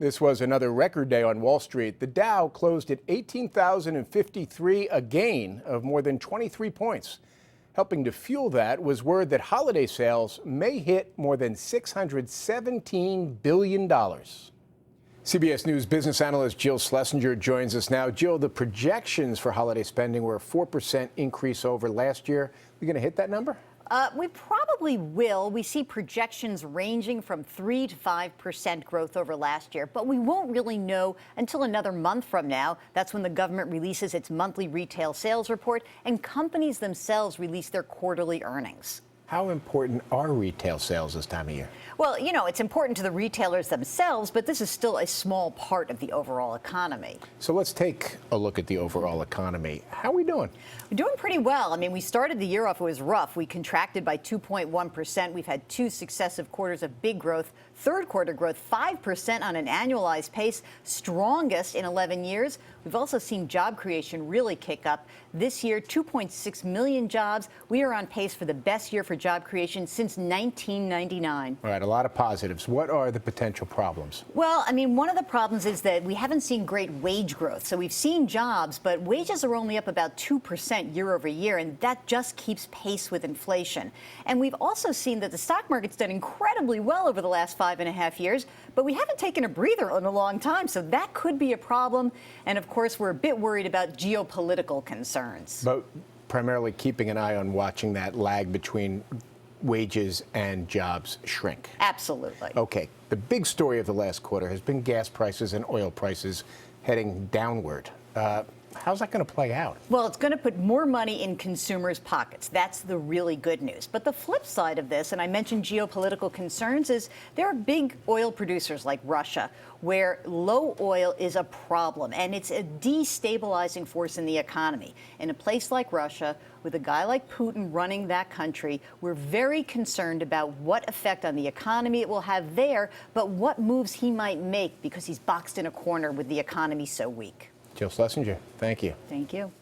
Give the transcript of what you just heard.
This was another record day on Wall Street. The Dow closed at 18,053, a gain of more than 23 points. Helping to fuel that was word that holiday sales may hit more than $617 billion. CBS News business analyst Jill Schlesinger joins us now. Jill, the projections for holiday spending were a 4% increase over last year. We going to hit that number? We probably will. We see projections ranging from 3 to 5% growth over last year, but we won't really know until another month from now. That's when the government releases its monthly retail sales report and companies themselves release their quarterly earnings. How important are retail sales this time of year? Well, it's important to the retailers themselves, but this is still a small part of the overall economy. So let's take a look at the overall economy. How are we doing? We're doing pretty well. I mean, we started the year off, it was rough. We contracted by 2.1%. We've had 2 successive quarters of big growth. Third quarter growth, 5% on an annualized pace, strongest in 11 years. We've also seen job creation really kick up. This year, 2.6 million jobs. We are on pace for the best year for job creation since 1999. All right, a lot of positives. What are the potential problems? Well, I mean, one of the problems is that we haven't seen great wage growth. So we've seen jobs, but wages are only up about 2% year over year, and that just keeps pace with inflation. And we've also seen that the stock market's done incredibly well over the last 5.5 years, but we haven't taken a breather in a long time, so that could be a problem. And of course, we're a bit worried about geopolitical concerns. But primarily keeping an eye on watching that lag between wages and jobs shrink. Absolutely. Okay. The big story of the last quarter has been gas prices and oil prices heading downward. How's that going to play out? Well, it's going to put more money in consumers' pockets. That's the really good news. But the flip side of this, and I mentioned geopolitical concerns, is there are big oil producers like Russia where low oil is a problem, and it's a destabilizing force in the economy. In a place like Russia, with a guy like Putin running that country, we're very concerned about what effect on the economy it will have there, but what moves he might make because he's boxed in a corner with the economy so weak. Jill Schlesinger, thank you. Thank you.